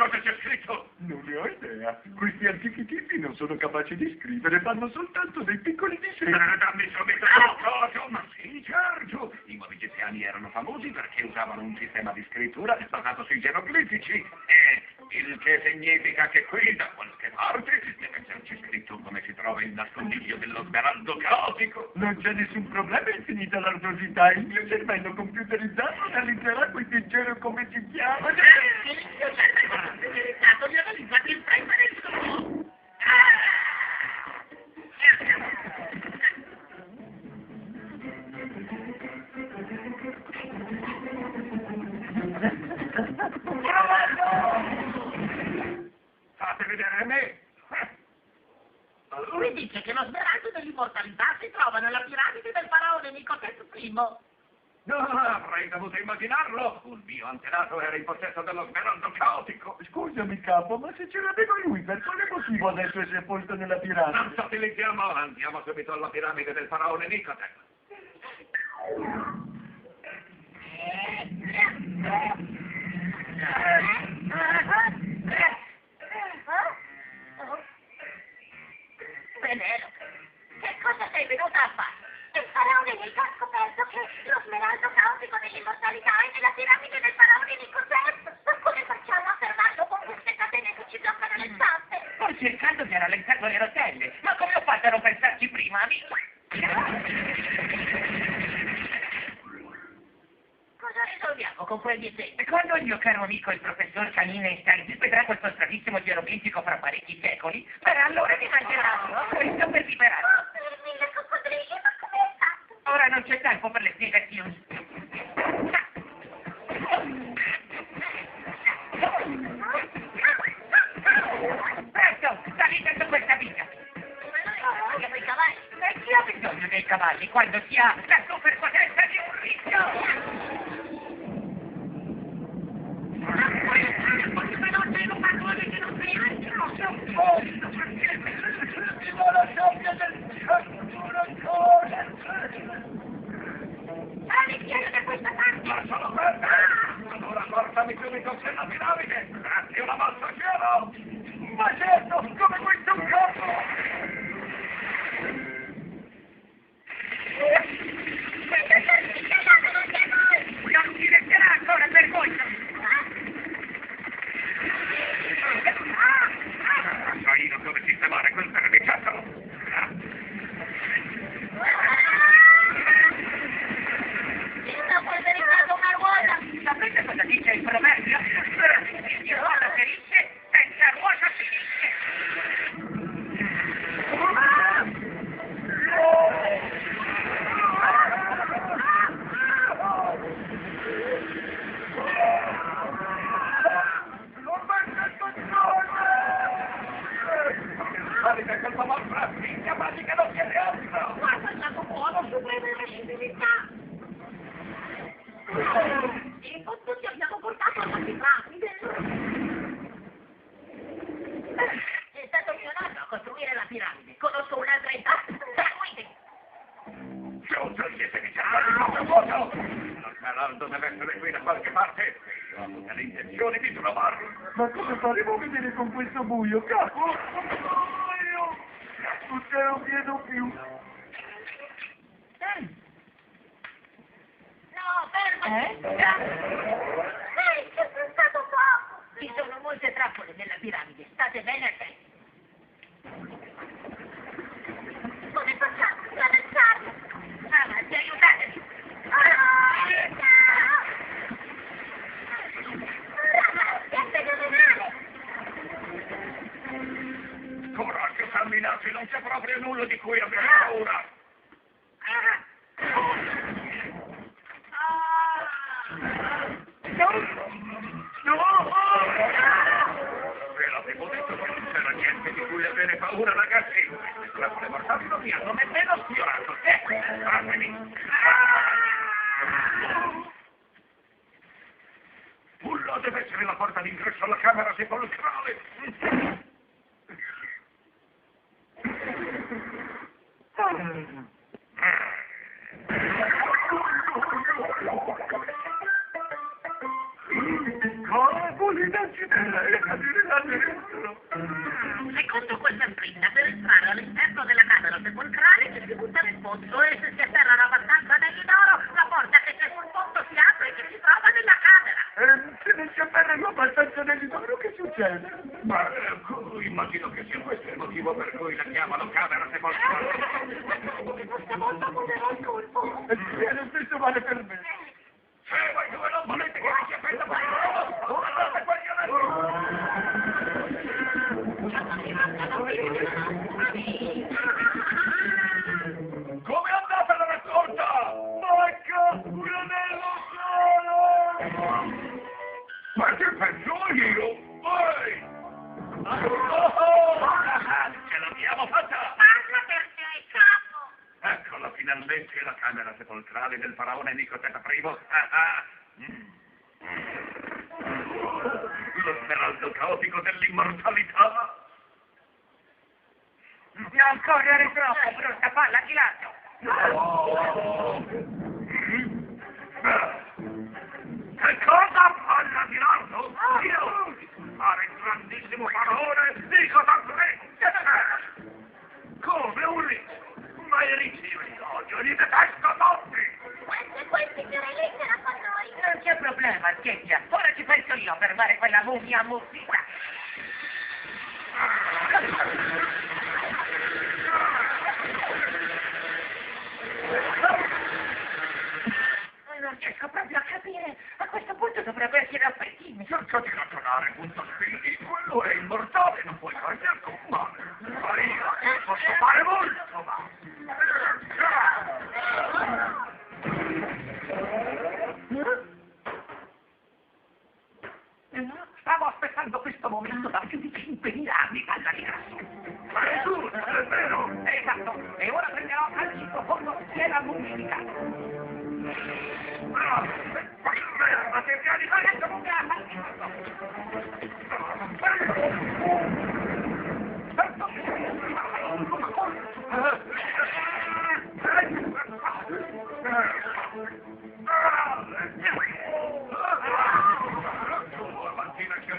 cosa c'è scritto? Non ne ho idea. Questi antichi tipi non sono capaci di scrivere, fanno soltanto dei piccoli disegni. Dammi subito il coso, ma sì, certo. I mondi egiziani erano famosi perché usavano un sistema di scrittura basato sui geroglifici. Il che significa che qui, da qualche parte, deve esserci scritto come si trova il nascondiglio dello smeraldo caotico. Non c'è nessun problema, è finita l'ardosità. Il mio cervello computerizzato analizzerà questi gero come si chiama. Il mio cervello computerizzato mi ha analizzato il prima del suo. Fate vedere me. Lui dice che lo smeraldo dell'immortalità si trova nella piramide del faraone Nicotep I. No, avrei dovuto immaginarlo. Il mio antenato era in possesso dello smeraldo caotico. Scusami, capo, ma se ce l'aveva lui, per quale motivo adesso è sepolto nella piramide? Non sottilizziamo, andiamo subito alla piramide del faraone Nicotep. Penelope, che cosa sei venuta a fare? Il faraone Nico ha scoperto che lo smeraldo caotico dell'immortalità è nella piramide del faraone Nicotep. Come facciamo a fermarlo con queste catene che ci bloccano le zampe? Sto cercando di rallentare le rotelle, ma come ho fatto a non pensarci prima, amico? Cosa risolviamo con quel disegno? E quando il mio caro amico il professor Einstein vedrà questo stranissimo geroglifico fra parecchi secoli, beh, allora mi mangeranno, questo per liberarlo. Oh, per 1000 coccodrilli, ma come hai fatto? Ora non c'è tempo per le spiegazioni. Presto, salite su questa vita. Ma noi vogliamo i cavalli. E chi ha bisogno dei cavalli quando si ha la superpotenza di un riccio? Ma sono per te! Allora portami subito sulla piramide! Grazie, una mossa cielo! Ma certo, come questo un capo! Non si resterà ancora per voi! So io dove sistemare quel verniciattolo! Sapete cosa dice il proverbio? Il ruolo ferisce, senza ruolo finisce. Salite colpa vostra! Chiamati che non siete altro! Guarda, è stato buono suprema irresistibilità. E tutti abbiamo portato alla piramide. È stato mio nonno a costruire la piramide. Conosco un'altra età. Seguite. Giù, toglietemi il vostro vuoto! Lo smeraldo deve essere qui da qualche parte. Io ho tutte le intenzioni di trovarlo. Ma come faremo a vedere con questo buio, capo? Non ce lo chiedo più. No, fermati! Ehi, c'è stato poco! Ci sono molte trappole nella piramide, state bene attenti. Come facciamo a attraversarlo? Avanti, aiutatemi! È fenomenale! Coraggio, camminate, non c'è proprio nulla di cui avere paura. Ve l'avevo detto che non c'era niente di cui avere paura, ragazzi. Queste trappole mortali non mi hanno nemmeno sfiorato. Fatemi. Là deve essere la porta d'ingresso alla camera sepolcrale. Cavoli da acciderei a cadere là dentro. Secondo questa scritta, per entrare all'interno della camera sepolcrale ci si butta nel pozzo e se si afferrano abbastanza anelli d'oro, la porta che c'è sul fondo si apre e ci si trova nella camera. Se non si afferrano abbastanza anelli d'oro, che succede? Ma immagino che sia questo il motivo per cui la chiamano camera sepolcrale. Questa volta muoverò il colpo. E lo stesso vale per me. Se voi due non volete che vi sia questa parola, ora andate quegli Come è andata la raccolta? Manca un anello solo! Ma che penso io? Voi! Ce l'abbiamo fatta! Parla per te, capo. Eccola finalmente la camera sepolcrale del faraone Nicoteta I. Lo smeraldo caotico dell'immortalità. Non correre troppo, brutta palla di lato. Che cosa? Palla di lardo? Io? Fare il grandissimo faraone Nicoteta III! Come un riccio? Ma i ricci io li odio, li detesto tutti! Questi che lettera con noi. Non c'è problema, Archeggia. Ora ci penso io a fermare quella mummia ammuffita. Non riesco proprio a capire. A questo punto dovrebbe essere a pettini. Cerca di ragionare, Puntaspini. Quello è immortale, non puoi fargli alcun male. Ma io posso fare molto male. Stavo aspettando questo momento da più di 5.000 anni, palla di grasso. Ma è giusto, è vero? Esatto, e ora prenderò al sottofondo piena mummificato. Ma cerchiamo di fare questo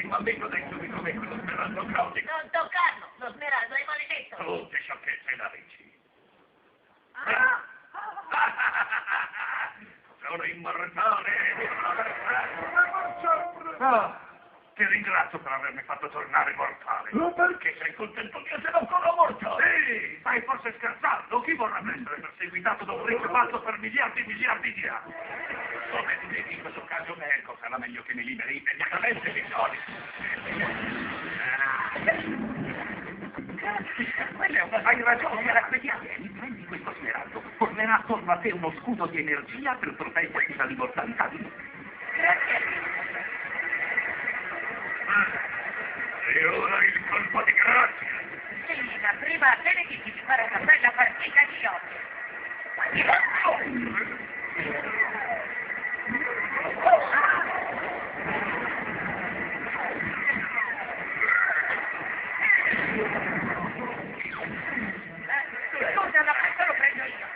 il bambino dai subito come quello smeraldo caotico. Non toccarlo, lo smeraldo è maledetto. Tutte sciocchezze da ricci. Sono immortale. Ti ringrazio per avermi fatto tornare mortale. Perché sei contento di essere ancora mortale? Sì, stai forse scherzando? Chi vorrebbe essere perseguitato da un riccio pazzo per miliardi e miliardi di anni? Come in questo caso ecco, sarà meglio che mi liberi immediatamente di soldi. Hai ragione, era questione. Prendi questo smeraldo. Tornerà attorno a te uno scudo di energia per proteggerti dall'immortalità di tutti. Grazie. E ora il colpo di grazia. Sì, ma prima teneti di fare una bella partita di Scusa, ma questo lo prendo io.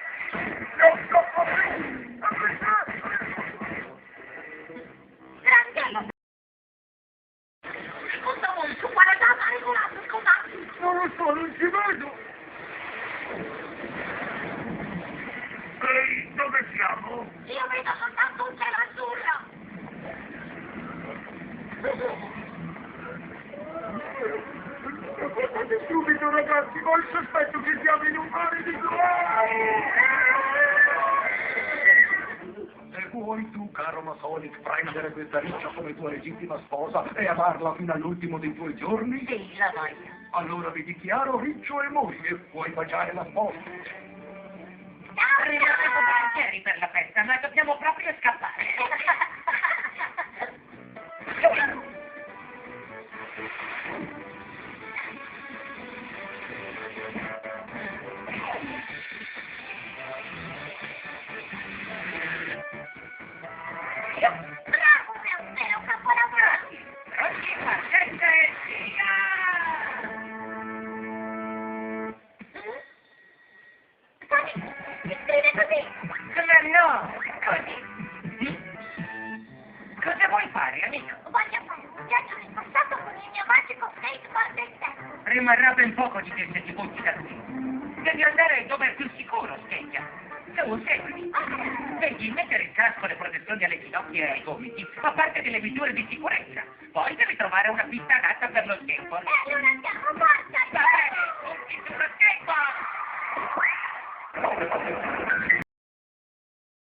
Grande. Scusa molto, quale data ha regolato, scusate. Non lo so, non ci vedo. Ehi, dove siamo? Io vedo soltanto un cielo azzurro. Guardate subito, ragazzi, ho il sospetto che siamo in un mare di Se vuoi tu, caro Masonic, prendere questa riccia come tua legittima sposa e amarla fino all'ultimo dei tuoi giorni, Sì, la voglio. allora vi dichiaro riccio e moglie, puoi baciare la sposa. Rimaniamo volentieri per la festa, ma dobbiamo proprio scappare. Bravo, è un vero capolavoro. Oggi partenza e via! Tony, si scrive così. Come no? Così. Cosa vuoi fare, amico? Voglio fare un viaggio nel rimarrà ben poco di te se ti butti da qui. Devi andare dove è più sicuro, Scheggia. Tu seguimi. Devi mettere in casco le protezioni alle ginocchia e ai gomiti, fa parte delle misure di sicurezza. Poi devi trovare una pista adatta per lo skateboard. Allora andiamo,